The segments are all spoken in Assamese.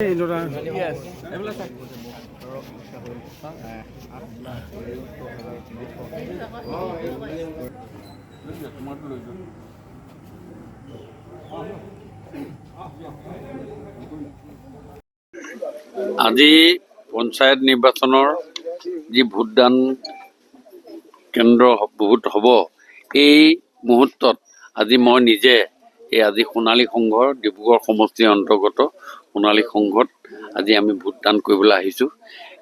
Yes. আজি পঞ্চায়ত নিৰ্বাচনৰ যি ভোটদান কেন্দ্ৰ বহুত হ'ব এই মুহূৰ্তত আজি মই নিজে আজি সোণালী সংঘৰ ডিব্ৰুগড় সমষ্টিৰ অন্তৰ্গত সোণালী সংঘত আজি আমি ভোটদান কৰিবলৈ আহিছোঁ।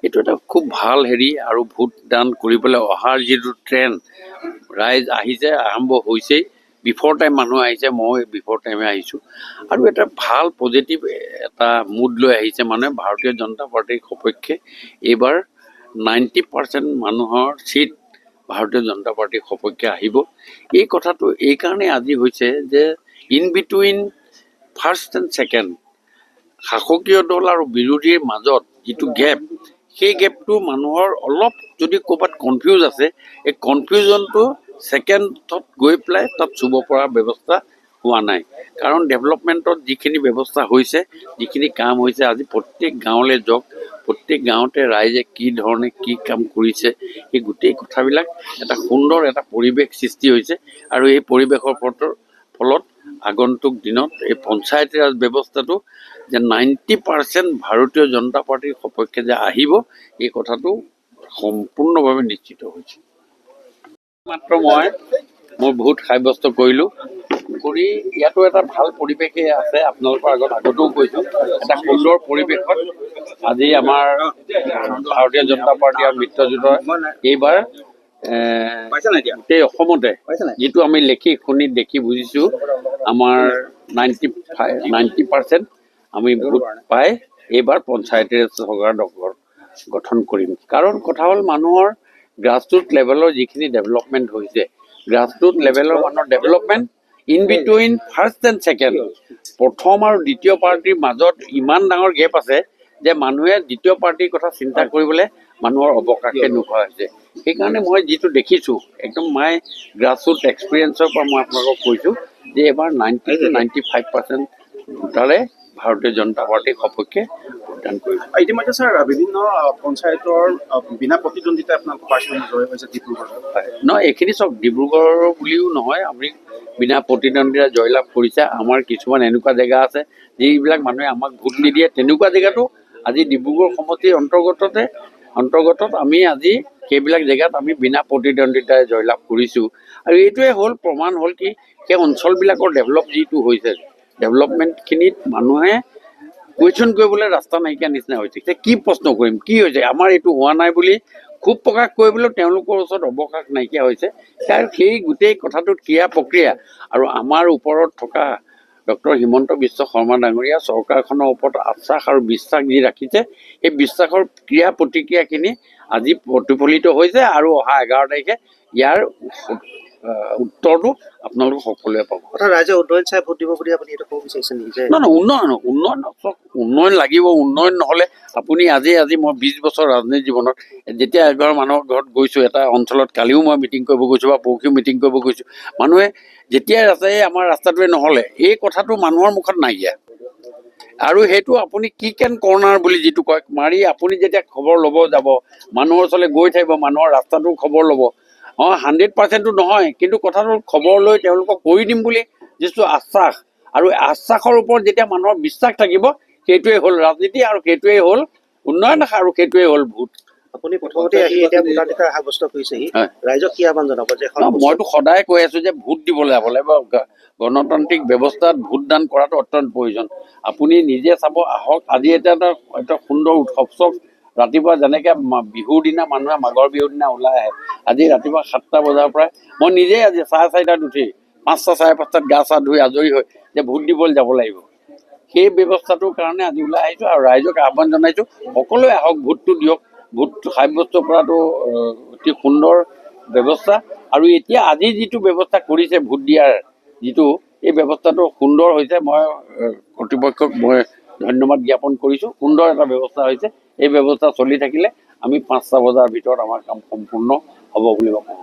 এইটো এটা খুব ভাল হেৰি আৰু ভোটদান কৰিবলৈ অহাৰ যিটো ট্ৰেণ্ড ৰাইজ আহিছে, আৰম্ভ হৈছেই। বিফৰ টাইম মানুহ আহিছে, মই বিফৰ টাইমে আহিছোঁ আৰু এটা ভাল পজিটিভ এটা মুড লৈ আহিছে। মানে ভাৰতীয় জনতা পাৰ্টিৰ সপক্ষে এইবাৰ 90% মানুহৰ চিট ভাৰতীয় জনতা পাৰ্টিৰ সপক্ষে আহিব। এই কথাটো এইকাৰণে আজি হৈছে যে in between first and second শাসকীয় দল আৰু বিৰোধীৰ মাজত যিটো গেপ, সেই গেপটো মানুহৰ অলপ যদি ক'ৰবাত কনফিউজ আছে, এই কনফিউজনটো ছেকেণ্ডত গৈ পেলাই তাত চুব পৰা ব্যৱস্থা হোৱা নাই। কাৰণ ডেভেলপমেণ্টত যিখিনি ব্যৱস্থা হৈছে, যিখিনি কাম হৈছে, আজি প্ৰত্যেক গাঁৱলৈ যাওক, প্ৰত্যেক গাঁৱতে ৰাইজে কি ধৰণে কি কাম কৰিছে, সেই গোটেই কথাবিলাক এটা সুন্দৰ এটা পৰিৱেশ সৃষ্টি হৈছে। আৰু এই পৰিৱেশৰ ফলত আগন্তুক দিনত এই পঞ্চায়তী ৰাজ ব্যৱস্থাটো যে 90% ভাৰতীয় জনতা পাৰ্টিৰ সপক্ষে যে আহিব, এই কথাটো সম্পূৰ্ণভাৱে নিশ্চিত হৈছে। মাত্ৰ মই মোৰ ভোট সাব্যস্ত কৰিলোঁ, কৰি ইয়াতো এটা ভাল পৰিৱেশে আছে। আপোনালোকৰ আগতেও কৈছোঁ, এটা সুন্দৰ পৰিৱেশত আজি আমাৰ ভাৰতীয় জনতা পাৰ্টি আৰু মিত্ৰজোঁটৰ এইবাৰ গোটেই অসমতে যিটো আমি লিখি শুনি দেখি বুজিছোঁ, আমাৰ 90% আমি ভোট পাই এইবাৰ পঞ্চায়তীৰ চৰকাৰ গঠন কৰিম। কাৰণ কথা হ'ল মানুহৰ গ্ৰাছৰুট লেভেলৰ যিখিনি ডেভেলপমেণ্ট হৈছে, গ্ৰাছৰুট লেভেলৰ মানুহৰ development in between first and second, প্ৰথম আৰু দ্বিতীয় পাৰ্টিৰ মাজত ইমান ডাঙৰ গেপ আছে যে মানুহে দ্বিতীয় পাৰ্টিৰ কথা চিন্তা কৰিবলৈ মানুহৰ অৱকাশে নোহোৱা হৈছে। সেইকাৰণে মই যিটো দেখিছোঁ, একদম মাই গ্ৰাছৰুট এক্সপিৰিয়েঞ্চৰ পৰা মই আপোনালোকক কৈছোঁ যে এইবাৰ 90-95% ভোটাৰে ভাৰতীয় জনতা পাৰ্টিৰ সপক্ষে ভোটদান কৰিব। ইতিমধ্যে ছাৰ বিভিন্ন পঞ্চায়তৰ বিনা প্ৰতিদ্বন্দ্বিতা আপোনালোকৰ পাৰ্চনেলি জয় হৈছে ডিব্ৰুগড়। নহয়, এইখিনি চব ডিব্ৰুগড় বুলিও নহয়, আমি বিনা প্ৰতিদ্বন্দ্বিতা জয়লাভ কৰিছে। আমাৰ কিছুমান এনেকুৱা জেগা আছে যিবিলাক মানুহে আমাক ভোট নিদিয়ে, তেনেকুৱা জেগাতো আজি ডিব্ৰুগড় সমষ্টিৰ অন্তৰ্গতত আমি আজি সেইবিলাক জেগাত আমি বিনা প্ৰতিদ্বন্দ্বিতাৰে জয়লাভ কৰিছোঁ। আৰু এইটোৱে হ'ল প্ৰমাণ হ'ল কি, সেই অঞ্চলবিলাকৰ ডেভেলপ যিটো হৈছে, ডেভেলপমেণ্টখিনিত মানুহে কুৱেশ্যন কৰিবলৈ ৰাস্তা নাইকিয়া নিচিনা হৈছে। এতিয়া কি প্ৰশ্ন কৰিম, কি হৈছে, আমাৰ এইটো হোৱা নাই বুলি ক্ষোভ প্ৰকাশ কৰিবলৈ তেওঁলোকৰ ওচৰত অৱকাশ নাইকিয়া হৈছে। আৰু সেই গোটেই কথাটোত ক্ৰিয়া প্ৰক্ৰিয়া আৰু আমাৰ ওপৰত থকা ডক্টৰ হিমন্ত বিশ্ব শৰ্মা ডাঙৰীয়া চৰকাৰখনৰ ওপৰত আশ্বাস আৰু বিশ্বাস যি ৰাখিছে, সেই বিশ্বাসৰ ক্ৰিয়া প্ৰতিক্ৰিয়াখিনি আজি প্ৰতিফলিত হৈছে। আৰু অহা 11 তাৰিখে ইয়াৰ উত্তৰটো আপোনালোক সকলোৱে পাব। ৰাইজে উন্নয়ন চাই ভোট দিব বুলি আপুনি এইটো ক'ব বিচাৰিছে নিজে? উন্নয়ন লাগিব। উন্নয়ন নহ'লে আপুনি আজি মই 20 বছৰ ৰাজনীতি জীৱনত যেতিয়া এঘৰ মানুহৰ ঘৰত গৈছোঁ, এটা অঞ্চলত কালিও মই মিটিং কৰিব গৈছোঁ বা পৰহিও মিটিং কৰিব গৈছোঁ, মানুহে যেতিয়াই আমাৰ ৰাস্তাটোৱে নহ'লে, এই কথাটো মানুহৰ মুখত নাইকিয়া। আৰু সেইটো আপুনি কিক এণ্ড কৰ্ণাৰ বুলি যিটো কয়, মাৰি আপুনি যেতিয়া খবৰ ল'ব যাব, মানুহৰ ওচৰলৈ গৈ থাকিব, মানুহৰ ৰাস্তাটো খবৰ ল'ব। 100%টো নহয়, কিন্তু কথাটো খবৰ লৈ তেওঁলোকক কৰি দিম বুলি যিটো আশ্বাস, আৰু আশ্বাসৰ ওপৰত যেতিয়া মানুহৰ বিশ্বাস থাকিব, সেইটোৱে হ'ল ৰাজনীতি আৰু সেইটোৱে হ'ল উন্নয়ন আৰু সেইটোৱে হ'ল ভোট। আপুনি প্ৰথমতে আহি এতিয়া ভোটাধিকাৰ সাব্যস্ত কৰিছেহি, ৰাইজক কি আহ্বান জনাব? যে মইতো সদায় কৈ আছোঁ যে ভোট দিবলৈ যাব লাগিব। গণতান্ত্ৰিক ব্যৱস্থাত ভোটদান কৰাটো অত্যন্ত প্ৰয়োজন। আপুনি নিজে চাব, আহক। আজি এটা সুন্দৰ উৎসৱ চব। ৰাতিপুৱা যেনেকৈ বিহুৰ দিনা মানুহে মাঘৰ বিহুৰ দিনা ওলাই আহে, আজি ৰাতিপুৱা 7টা বজাৰ পৰাই মই নিজেই আজি 4:30টাত উঠি 5টা 5:30টাত গা চা ধুই আজৰি হৈ যে ভোট দিবলৈ যাব লাগিব, সেই ব্যৱস্থাটোৰ কাৰণে আজি ওলাই আহিছোঁ। আৰু ৰাইজক আহ্বান জনাইছোঁ, সকলোৱে আহক, ভোটটো দিয়ক। ভোট সাব্যস্ত কৰাটো অতি সুন্দৰ ব্যৱস্থা। আৰু এতিয়া আজি যিটো ব্যৱস্থা কৰিছে ভোট দিয়াৰ যিটো, এই ব্যৱস্থাটো সুন্দৰ হৈছে। মই কৰ্তৃপক্ষক মই ধন্যবাদ জ্ঞাপন কৰিছোঁ। সুন্দৰ এটা ব্যৱস্থা হৈছে। এই ব্যৱস্থা চলি থাকিলে আমি 5টা বজাৰ ভিতৰত আমাৰ কাম সম্পূৰ্ণ হ'ব বুলি ভাবোঁ।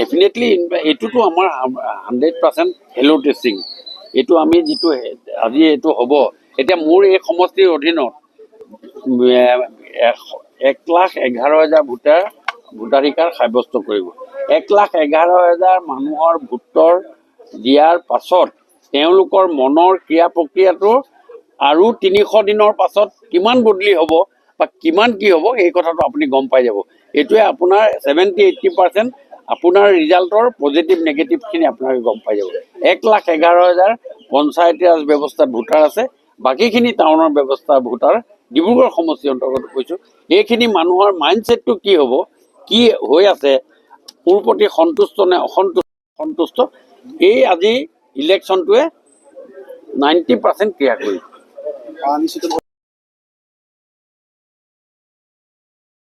ডেফিনেটলি এইটোতো আমাৰ 100% হেল্ল' টেষ্টিং। এইটো আমি যিটো আজি এইটো হ'ব, এতিয়া মোৰ এই সমষ্টিৰ অধীনত 1,11,000 ভোটাধিকাৰ সাব্যস্ত কৰিব। 1,11,000 মানুহৰ ভোটৰ দিয়াৰ পাছত তেওঁলোকৰ মনৰ ক্ৰিয়া প্ৰক্ৰিয়াটো আৰু 300 দিনৰ পাছত কিমান বদলি হ'ব বা কিমান কি হ'ব এই কথাটো আপুনি গম পাই যাব। এইটোৱে আপোনাৰ 70-80% আপোনাৰ ৰিজাল্টৰ পজিটিভ নেগেটিভখিনি আপোনালোকে গম পাই যাব। 1,11,000 পঞ্চায়তী ৰাজ ব্যৱস্থাত ভোটাৰ আছে, বাকীখিনি টাউনৰ ব্যৱস্থা ভোটাৰ ডিব্ৰুগড় সমষ্টিৰ অন্তৰ্গত কৈছোঁ। এইখিনি মানুহৰ মাইণ্ডছেটটো কি হ'ব, কি হৈ আছে, মোৰ প্ৰতি সন্তুষ্ট নে অসন্তুষ্ট, এই আজি ইলেকশ্যনটোৱে 90% ক্লিয়াৰ কৰিব। নিশ্চিত